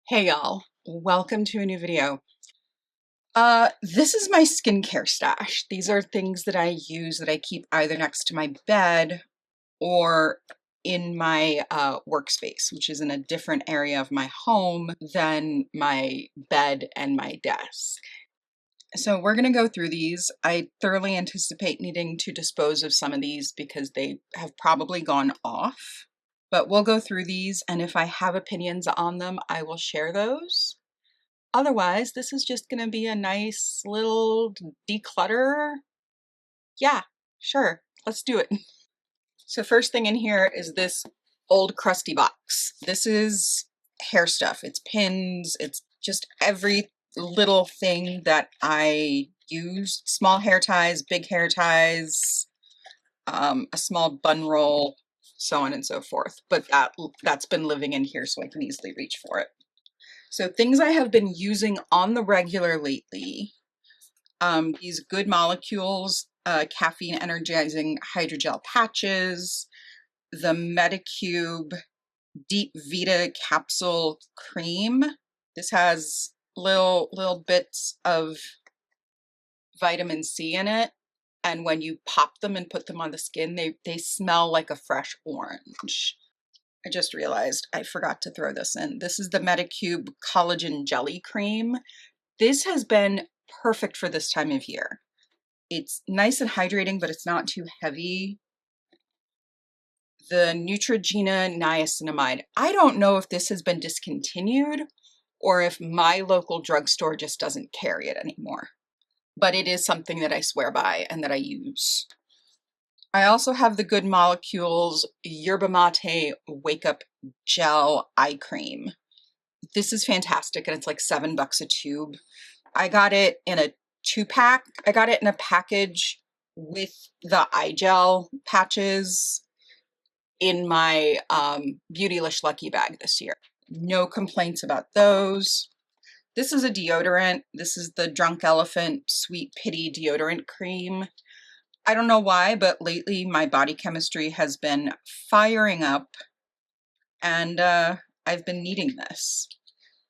Hey y'all, welcome to a new video. This is my skincare stash. These are things that I use that I keep either next to my bed or in my workspace, which is in a different area of my home than my bed and my desk. So we're gonna go through these. I thoroughly anticipate needing to dispose of some of these because they have probably gone off. But we'll go through these, and if I have opinions on them, I will share those. Otherwise, this is just gonna be a nice little declutter. Yeah, sure, let's do it. So first thing in here is this old crusty box. This is hair stuff. It's pins, it's just every little thing that I use. Small hair ties, big hair ties, a small bun roll, so on and so forth. But that's been living in here so I can easily reach for it. So things I have been using on the regular lately, these Good Molecules caffeine energizing hydrogel patches, the Medicube Deep Vita capsule cream. This has little bits of vitamin C in it, and when you pop them and put them on the skin, they smell like a fresh orange. I just realized I forgot to throw this in. This is the Medicube Collagen Jelly Cream. This has been perfect for this time of year. It's nice and hydrating, but it's not too heavy. The Neutrogena Niacinamide. I don't know if this has been discontinued or if my local drugstore just doesn't carry it anymore, but it is something that I swear by and that I use. I also have the Good Molecules Yerba Mate Wake Up Gel Eye Cream. This is fantastic, and it's like $7 a tube. I got it in a 2-pack. I got it in a package with the eye gel patches in my Beautylish Lucky Bag this year. No complaints about those. This is a deodorant. This is the Drunk Elephant Sweet Pity Deodorant Cream. I don't know why, but lately my body chemistry has been firing up, and I've been needing this.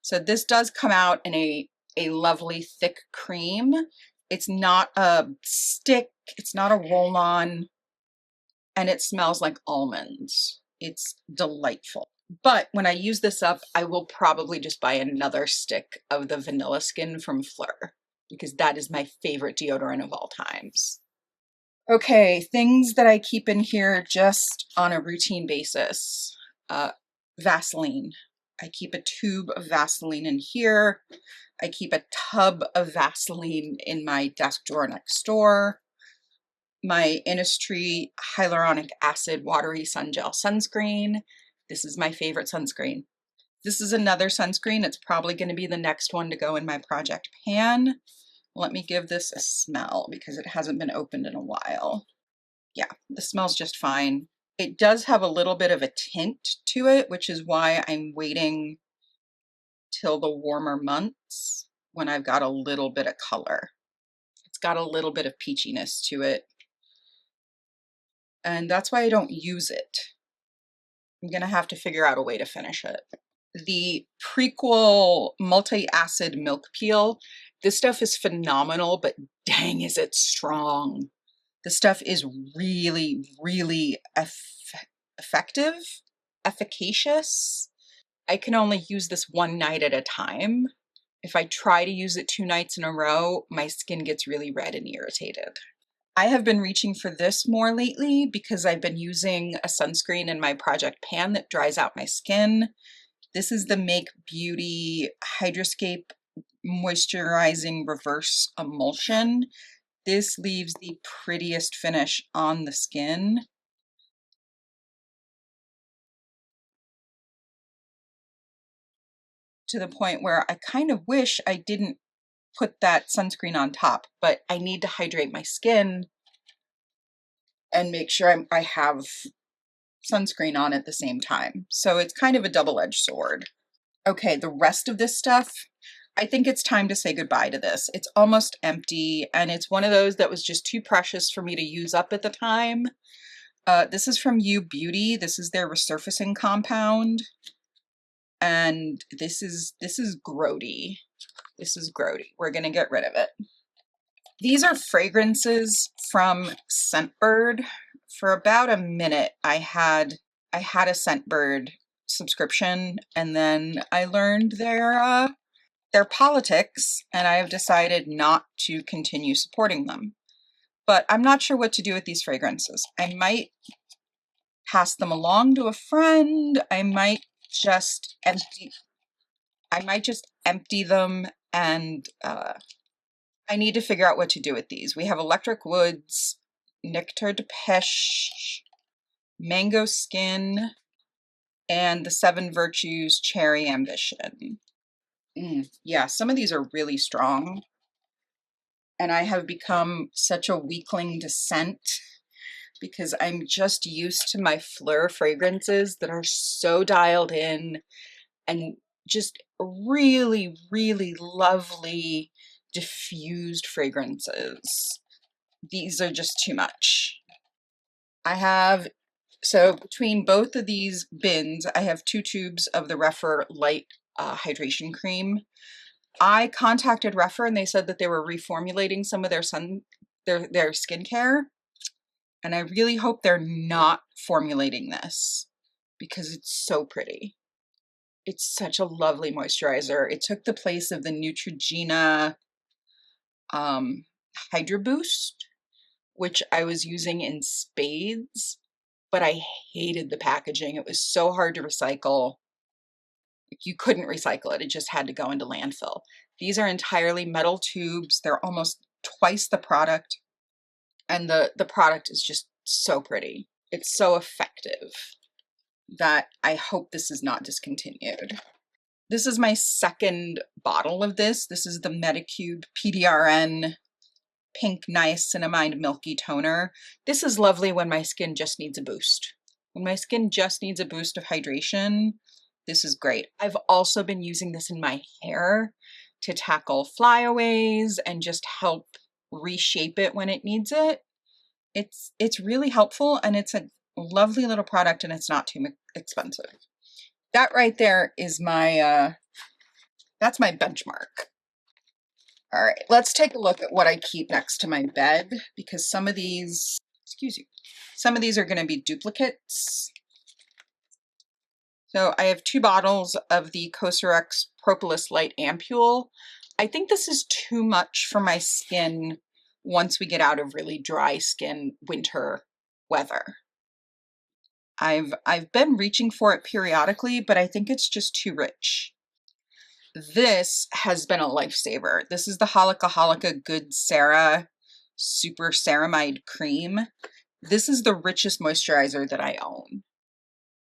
So this does come out in a lovely thick cream. It's not a stick, it's not a roll-on, and it smells like almonds. It's delightful. But when I use this up, I will probably just buy another stick of the Vanilla Skin from Fleur, because that is my favorite deodorant of all times. Okay, things that I keep in here just on a routine basis. Vaseline. I keep a tube of Vaseline in here. I keep a tub of Vaseline in my desk drawer next door. My Innisfree Hyaluronic Acid Watery Sun Gel Sunscreen. This is my favorite sunscreen. This is another sunscreen. It's probably going to be the next one to go in my project pan. Let me give this a smell because it hasn't been opened in a while. Yeah, the smells just fine. It does have a little bit of a tint to it, which is why I'm waiting till the warmer months when I've got a little bit of color. It's got a little bit of peachiness to it. And that's why I don't use it. I'm gonna have to figure out a way to finish it. The Prequel Multi-Acid Milk Peel. This stuff is phenomenal, but dang is it strong. The stuff is really, really effective, efficacious. I can only use this one night at a time. If I try to use it 2 nights in a row, my skin gets really red and irritated. I have been reaching for this more lately because I've been using a sunscreen in my project pan that dries out my skin. This is the Make Beauty Hydrascape Moisturizing Reverse Emulsion. This leaves the prettiest finish on the skin. To the point where I kind of wish I didn't put that sunscreen on top, but I need to hydrate my skin and make sure I have sunscreen on at the same time. So it's kind of a double-edged sword. Okay, the rest of this stuff, I think it's time to say goodbye to this. It's almost empty, and it's one of those that was just too precious for me to use up at the time. This is from U Beauty. This is their resurfacing compound. And this is grody. This is grody. We're gonna get rid of it. These are fragrances from Scentbird. For about a minute, I had a Scentbird subscription, and then I learned their politics, and I have decided not to continue supporting them. But I'm not sure what to do with these fragrances. I might pass them along to a friend. I might just empty them, and I need to figure out what to do with these. We have Electric Woods, Nectar de Pêche, Mango Skin, and the Seven Virtues Cherry Ambition. Yeah, some of these are really strong. And I have become such a weakling to scent because I'm just used to my Fleur fragrances that are so dialed in and just really, really lovely diffused fragrances. These are just too much. So between both of these bins, I have 2 tubes of the Refer Light Hydration Cream. I contacted Refer and they said that they were reformulating some of their skincare. And I really hope they're not formulating this because it's so pretty. It's such a lovely moisturizer. It took the place of the Neutrogena Hydra Boost, which I was using in spades, but I hated the packaging. It was so hard to recycle. You couldn't recycle it. It just had to go into landfill. These are entirely metal tubes. They're almost twice the product. And the product is just so pretty. It's so effective that I hope this is not discontinued. This is my second bottle of this. This is the Medicube PDRN Pink Niacinamide Milky Toner. This is lovely when my skin just needs a boost. When my skin just needs a boost of hydration, this is great. I've also been using this in my hair to tackle flyaways and just help reshape it when it needs it. It's really helpful, and it's a lovely little product, and it's not too expensive. That right there is my that's my benchmark. All right, let's take a look at what I keep next to my bed, because some of these, some of these are going to be duplicates. So I have 2 bottles of the Cosrx Propolis Light Ampule. I think this is too much for my skin once we get out of really dry skin winter weather. I've been reaching for it periodically, but I think it's just too rich. This has been a lifesaver. This is the Holika Holika Good Sera Super Ceramide Cream. This is the richest moisturizer that I own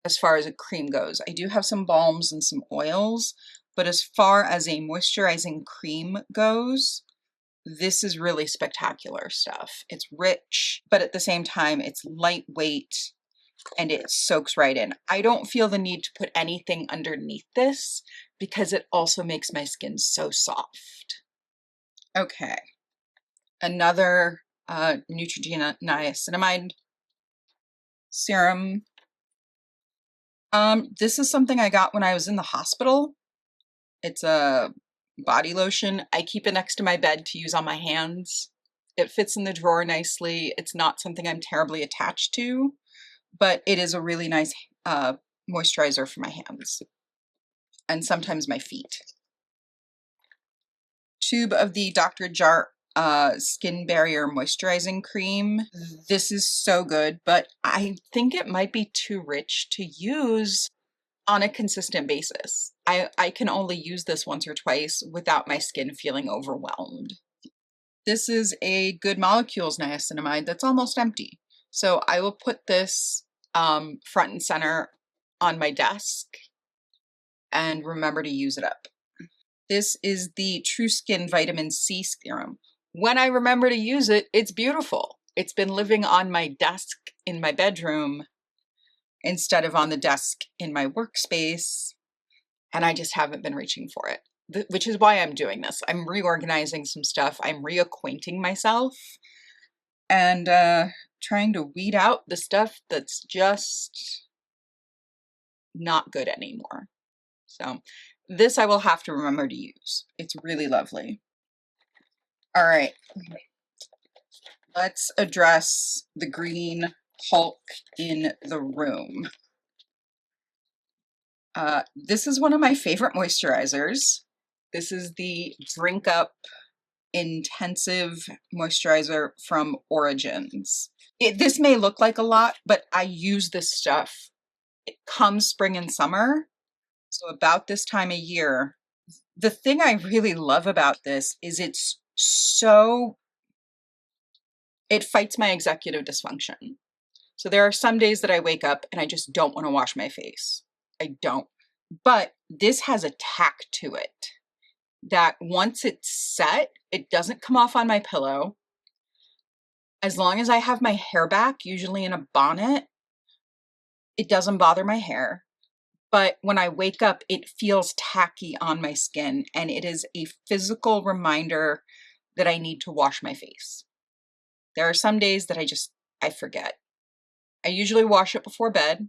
as far as a cream goes. I do have some balms and some oils, but as far as a moisturizing cream goes, this is really spectacular stuff. It's rich, but at the same time, it's lightweight and it soaks right in. I don't feel the need to put anything underneath this because it also makes my skin so soft. Okay, another Neutrogena Niacinamide serum. This is something I got when I was in the hospital. It's a body lotion. I keep it next to my bed to use on my hands. It fits in the drawer nicely. It's not something I'm terribly attached to, but it is a really nice moisturizer for my hands and sometimes my feet. Tube of the Dr. Jart Skin Barrier Moisturizing Cream. This is so good, but I think it might be too rich to use on a consistent basis. I can only use this once or twice without my skin feeling overwhelmed. This is a Good Molecules niacinamide that's almost empty. So I will put this front and center on my desk and remember to use it up. This is the True Skin Vitamin C Serum. When I remember to use it, it's beautiful. It's been living on my desk in my bedroom instead of on the desk in my workspace, and I just haven't been reaching for it, which is why I'm doing this. I'm reorganizing some stuff. I'm reacquainting myself and trying to weed out the stuff that's just not good anymore. So this I will have to remember to use. It's really lovely. All right, let's address the green hulk in the room. This is one of my favorite moisturizers. This is the Drink Up Intensive Moisturizer from Origins. This may look like a lot, but I use this stuff. It comes spring and summer, so about this time of year. The thing I really love about this is it fights my executive dysfunction. So there are some days that I wake up and I just don't want to wash my face. I don't. But this has a tack to it that once it's set, it doesn't come off on my pillow. As long as I have my hair back, usually in a bonnet, it doesn't bother my hair. But when I wake up, it feels tacky on my skin, and it is a physical reminder that I need to wash my face. There are some days that I forget. I usually wash it before bed,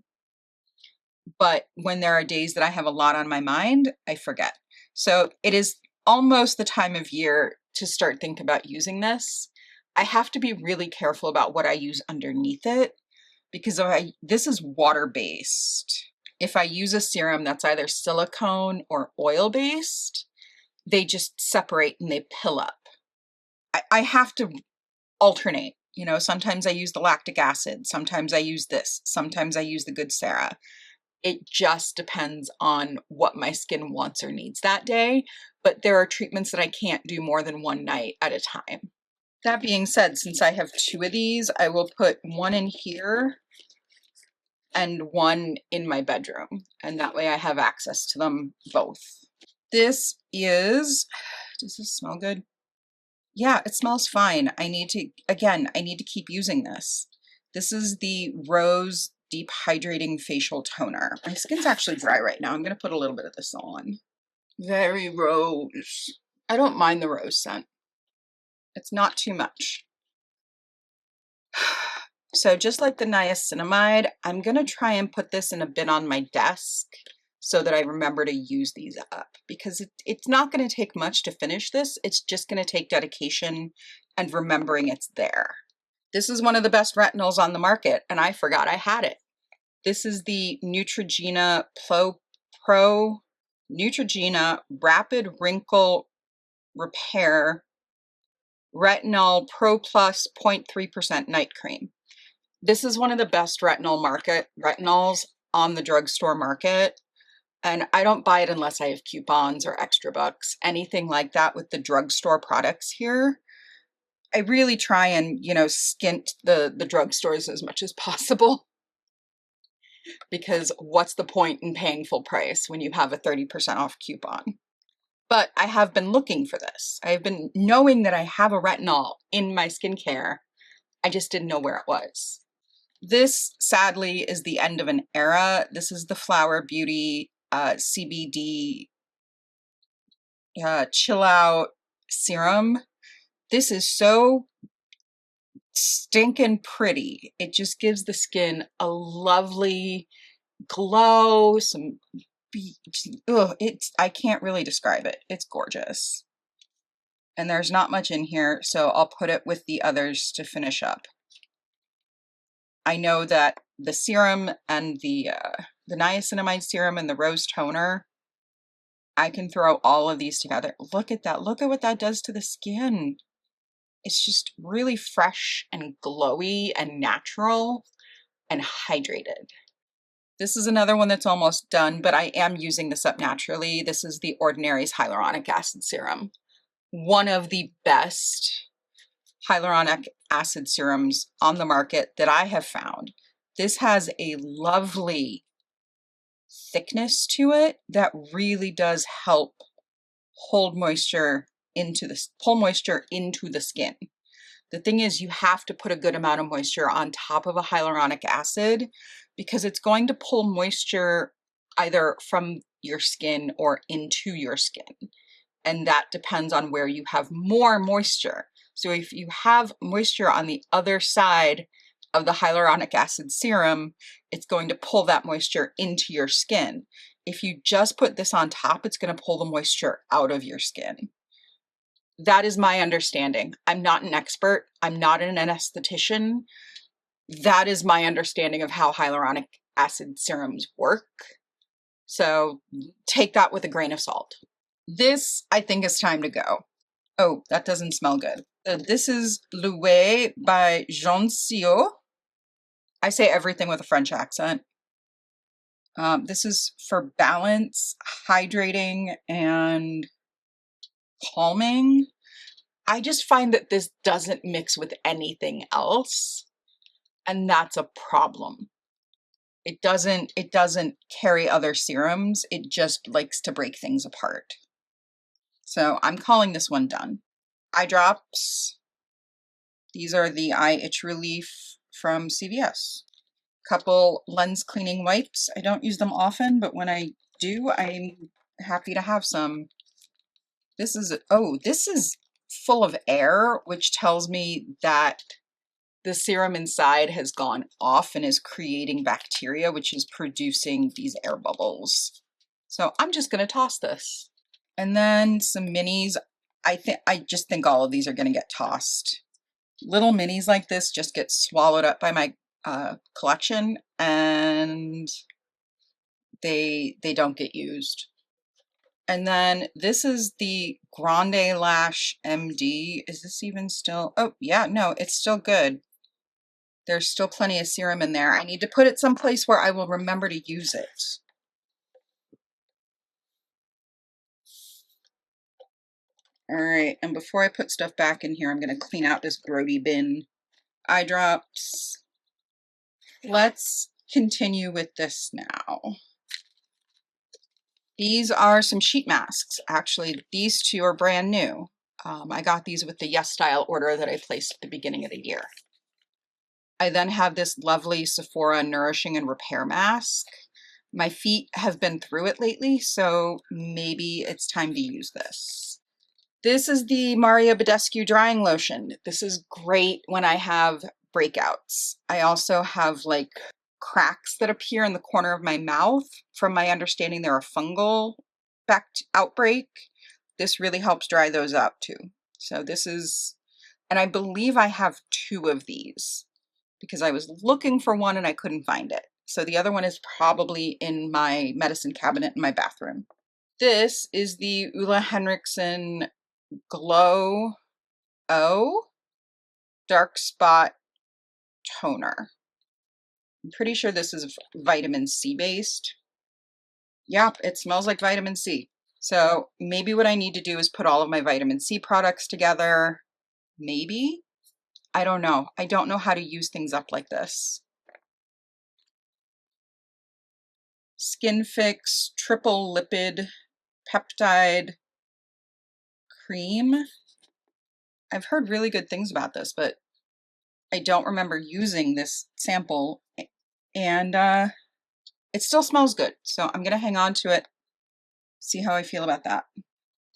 but when there are days that I have a lot on my mind, I forget. So it is almost the time of year to start thinking about using this. I have to be really careful about what I use underneath it, because this is water-based. If I use a serum that's either silicone or oil-based, they just separate and they pill up. I have to alternate. You know, sometimes I use the lactic acid, sometimes I use this, sometimes I use the Good Sarah. It just depends on what my skin wants or needs that day, but there are treatments that I can't do more than one night at a time. That being said, since I have two of these, I will put one in here and one in my bedroom, and that way I have access to them both. This is, does this smell good? Yeah, it smells fine. I need to keep using this. This is the Rose Deep Hydrating Facial Toner. My skin's actually dry right now. I'm going to put a little bit of this on. Very rose. I don't mind the rose scent. It's not too much. So just like the niacinamide, I'm going to try and put this in a bin on my desk so that I remember to use these up, because it's not going to take much to finish this. It's just going to take dedication and remembering it's there. This is one of the best retinols on the market, and I forgot I had it. This is the Neutrogena Pro Neutrogena Rapid Wrinkle Repair Retinol Pro Plus 0.3% Night Cream. This is one of the best retinols on the drugstore market. And I don't buy it unless I have coupons or extra bucks, anything like that with the drugstore products here. I really try and, skint the drugstores as much as possible, because what's the point in paying full price when you have a 30% off coupon? But I have been looking for this. I've been knowing that I have a retinol in my skincare. I just didn't know where it was. This, sadly, is the end of an era. This is the Flower Beauty CBD Chill Out Serum. This is so stinking pretty. It just gives the skin a lovely glow. I can't really describe it. It's gorgeous. And there's not much in here, so I'll put it with the others to finish up. I know that the serum and the niacinamide serum and the rose toner, I can throw all of these together. Look at that. Look at what that does to the skin. It's just really fresh and glowy and natural and hydrated. This is another one that's almost done, but I am using this up naturally. This is the Ordinary's Hyaluronic Acid Serum. One of the best hyaluronic acid serums on the market that I have found. This has a lovely thickness to it that really does help pull moisture into the skin. The thing is, you have to put a good amount of moisture on top of a hyaluronic acid, because it's going to pull moisture either from your skin or into your skin. And that depends on where you have more moisture. So if you have moisture on the other side of the hyaluronic acid serum, it's going to pull that moisture into your skin. If you just put this on top, it's going to pull the moisture out of your skin. That is my understanding. I'm not an expert. I'm not an anesthetician. That is my understanding of how hyaluronic acid serums work. So take that with a grain of salt. This, I think, is time to go. Oh, that doesn't smell good. This is Loué by Roscigno. I say everything with a French accent. This is for balance, hydrating, and calming. I just find that this doesn't mix with anything else, and that's a problem. It doesn't carry other serums. It just likes to break things apart. So I'm calling this one done. Eye drops. These are the eye itch relief from CVS. Couple lens cleaning wipes. I don't use them often, but when I do, I'm happy to have some. This is, oh, this is full of air, which tells me that the serum inside has gone off and is creating bacteria, which is producing these air bubbles. So I'm just going to toss this. And then some minis. I just think all of these are going to get tossed. Little minis like this just get swallowed up by my collection, and they don't get used. And then this is the Grande Lash MD. Is this even still? Oh yeah, no, it's still good. There's still plenty of serum in there. I need to put it someplace where I will remember to use it. All right, and before I put stuff back in here, I'm going to clean out this grody bin. Eye drops. Let's continue with this now. These are some sheet masks. Actually, these two are brand new. I got these with the Yes Style order that I placed at the beginning of the year. I then have this lovely Sephora Nourishing and Repair Mask. My feet have been through it lately, so maybe it's time to use this. This is the Maria Badescu Drying Lotion. This is great when I have breakouts. I also have like cracks that appear in the corner of my mouth. From my understanding, they're a fungal outbreak. This really helps dry those out too. So this is, and I believe I have two of these because I was looking for one and I couldn't find it. So the other one is probably in my medicine cabinet in my bathroom. This is the Ulla Henriksen Glow O Dark Spot Toner. I'm pretty sure this is vitamin C based. Yep, it smells like vitamin C. So maybe what I need to do is put all of my vitamin C products together. Maybe. I don't know. I don't know how to use things up like this. Skin Fix Triple Lipid Peptide Cream. I've heard really good things about this, but I don't remember using this sample, and it still smells good. So I'm going to hang on to it, see how I feel about that.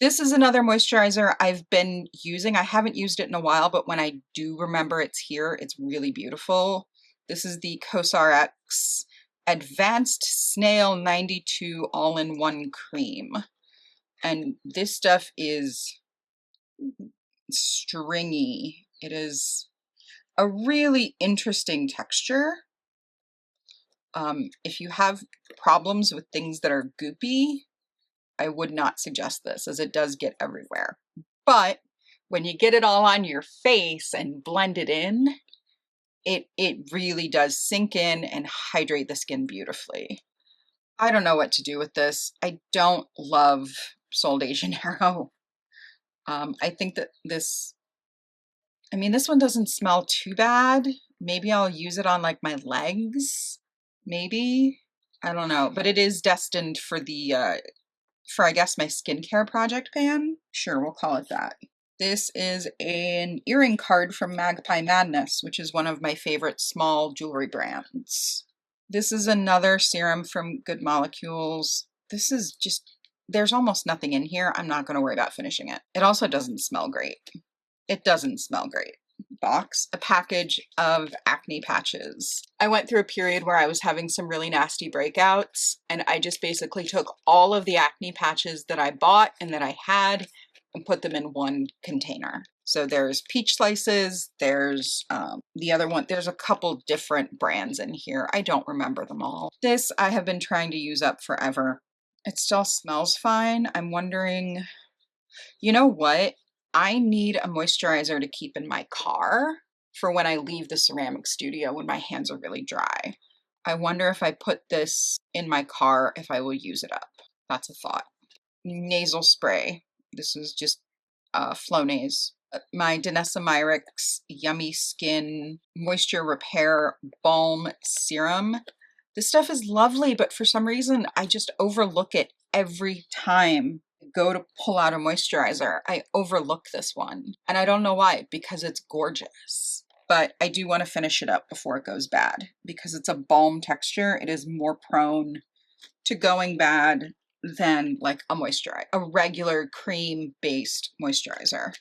This is another moisturizer I've been using. I haven't used it in a while, but when I do remember it's here, it's really beautiful. This is the COSRX Advanced Snail 92 All-in-One Cream. And this stuff is stringy. It is a really interesting texture. If you have problems with things that are goopy, I would not suggest this, as it does get everywhere. But when you get it all on your face and blend it in, it really does sink in and hydrate the skin beautifully. I don't know what to do with this. I don't love Sol de Janeiro. I think that this one doesn't smell too bad. Maybe I'll use it on like my legs. Maybe. I don't know. But it is destined for the, I guess, my skincare project pan. Sure, we'll call it that. This is an earring card from Magpie Madness, which is one of my favorite small jewelry brands. This is another serum from Good Molecules. This is just, there's almost nothing in here. I'm not going to worry about finishing it. It also doesn't smell great. It doesn't smell great. box, a package of acne patches. I went through a period where I was having some really nasty breakouts, and I just basically took all of the acne patches that I bought and that I had and put them in one container. So there's peach slices, there's the other one, there's a couple different brands in here. I don't remember them all. This I have been trying to use up forever. It still smells fine. I'm wondering, you know what? I need a moisturizer to keep in my car for when I leave the ceramic studio when my hands are really dry. I wonder if I put this in my car, if I will use it up. That's a thought. Nasal spray. This is just Flonase. My Danessa Myricks Yummy Skin Moisture Repair Balm Serum. This stuff is lovely, but for some reason, I just overlook it every time I go to pull out a moisturizer. I overlook this one. And I don't know why, because it's gorgeous. But I do want to finish it up before it goes bad, because it's a balm texture. It is more prone to going bad than like a moisturizer, a regular cream-based moisturizer.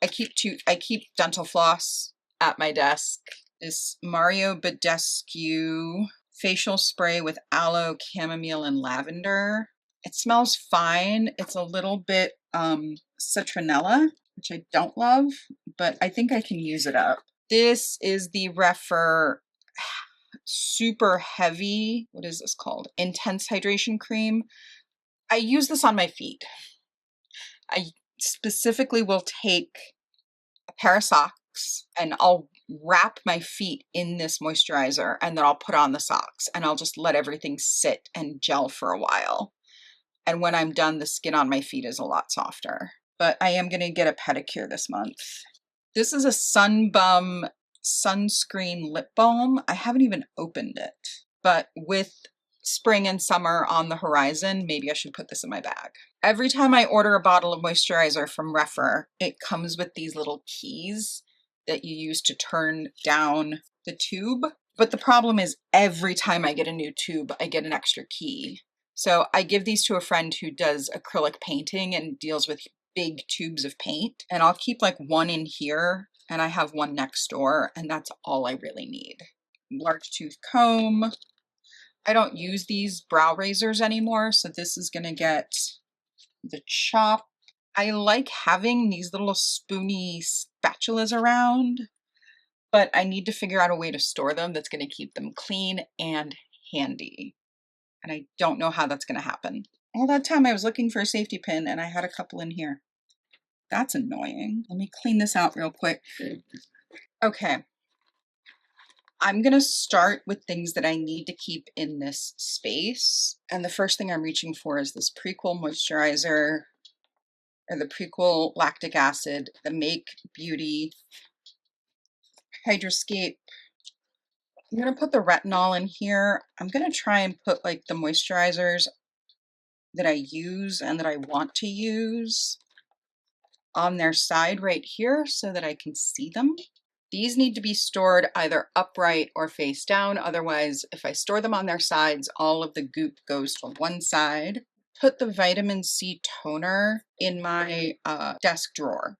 I keep dental floss at my desk. This Mario Badescu facial spray with aloe, chamomile, and lavender. It smells fine. It's a little bit citronella, which I don't love, but I think I can use it up. This is the Refer super heavy, what is this called? Intense hydration cream. I use this on my feet. I specifically will take a pair of socks and I'll wrap my feet in this moisturizer and then I'll put on the socks and I'll just let everything sit and gel for a while. And when I'm done, the skin on my feet is a lot softer. But I am going to get a pedicure this month. This is a Sunbum sunscreen lip balm. I haven't even opened it, but with spring and summer on the horizon, maybe I should put this in my bag. Every time I order a bottle of moisturizer from Refer, it comes with these little keys that you use to turn down the tube. But the problem is every time I get a new tube, I get an extra key. So I give these to a friend who does acrylic painting and deals with big tubes of paint. And I'll keep like one in here and I have one next door and that's all I really need. Large tooth comb. I don't use these brow razors anymore, so this is gonna get the chop. I like having these little spoony spatulas around, but I need to figure out a way to store them that's gonna keep them clean and handy. And I don't know how that's gonna happen. All that time I was looking for a safety pin and I had a couple in here. That's annoying. Let me clean this out real quick. Okay. I'm gonna start with things that I need to keep in this space. And the first thing I'm reaching for is this Prequel moisturizer, or the Prequel lactic acid, the Make Beauty Hydroscape. I'm gonna put the retinol in here. I'm gonna try and put like the moisturizers that I use and that I want to use on their side right here so that I can see them. These need to be stored either upright or face down. Otherwise, if I store them on their sides, all of the goop goes to one side. Put the vitamin C toner in my desk drawer.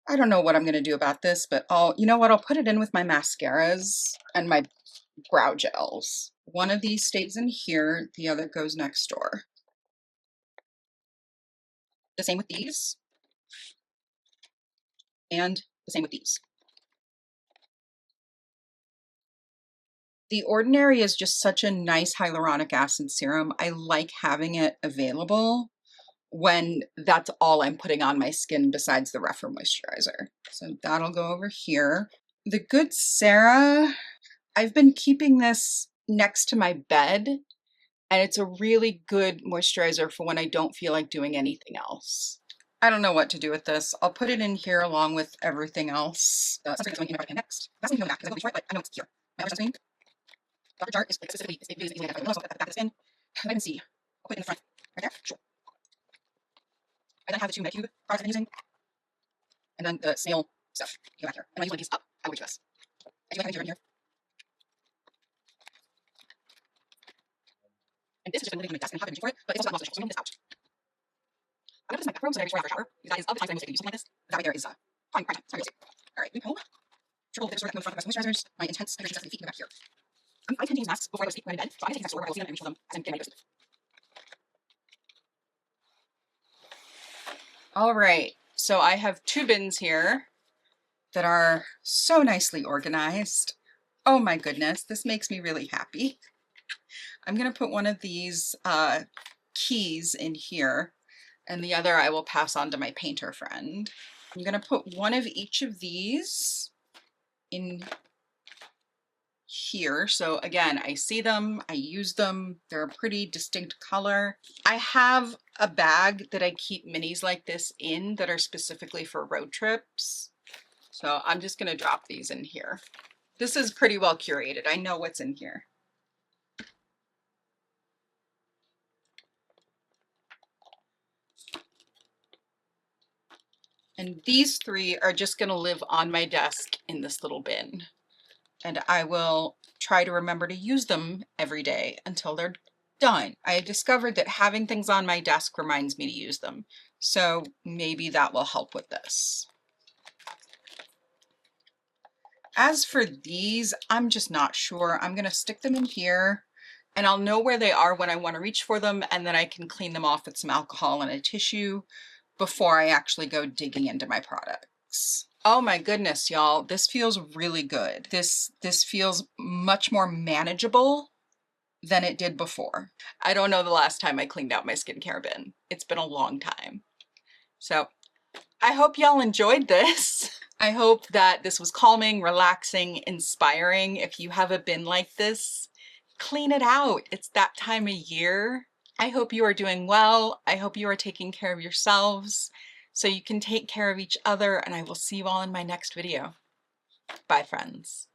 I don't know what I'm going to do about this, but you know what? I'll put it in with my mascaras and my brow gels. One of these stays in here, the other goes next door. The same with these, and the same with these. The Ordinary is just such a nice hyaluronic acid serum. I like having it available when that's all I'm putting on my skin besides the Refer moisturizer. So that'll go over here. The Good Sarah, I've been keeping this next to my bed, and it's a really good moisturizer for when I don't feel like doing anything else. I don't know what to do with this. I'll put it in here along with everything else. Sunscreen is going in my next. That's something because I will be short, but I know it's here. My other sunscreen. Dr. Chart is like specifically, it's easily identifiable. So I'll put the back of the skin. Vitamin C. I'll put it in the front. Right there. Sure. I then have the two Medicube products I'm using. And then the snail stuff. Go back here. And I usually these up. I will reach this. I do have a here. And this has just been living on my desk and I haven't reached for it, but it's also not lost, so I'm going to move this out. I'm going to put this in my back room so that I reach for it after a shower, because that is of the times that I most like to use something like this. That right there is prime time. So all right, home. Triple dip that with front moisturizers. My intense hydration necessity feet in the back here. I tend to use masks before I go to sleep when I'm in bed, so I'm going to take a store where I will see them and reach for them as I'm getting ready to go to sleep. All right, so I have 2 bins here that are so nicely organized. Oh my goodness, this makes me really happy. I'm gonna put one of these keys in here, and the other I will pass on to my painter friend. I'm gonna put one of each of these in here. So again, I see them, I use them, they're a pretty distinct color. I have a bag that I keep minis like this in that are specifically for road trips. So I'm just gonna drop these in here. This is pretty well curated. I know what's in here. And these 3 are just gonna live on my desk in this little bin. And I will try to remember to use them every day until they're done. I discovered that having things on my desk reminds me to use them. So maybe that will help with this. As for these, I'm just not sure. I'm gonna stick them in here and I'll know where they are when I want to reach for them, and then I can clean them off with some alcohol and a tissue before I actually go digging into my products. Oh my goodness, y'all, this feels really good. This feels much more manageable than it did before. I don't know the last time I cleaned out my skincare bin. It's been a long time. So I hope y'all enjoyed this. I hope that this was calming, relaxing, inspiring. If you have a bin like this, clean it out. It's that time of year. I hope you are doing well. I hope you are taking care of yourselves so you can take care of each other, and I will see you all in my next video. Bye, friends.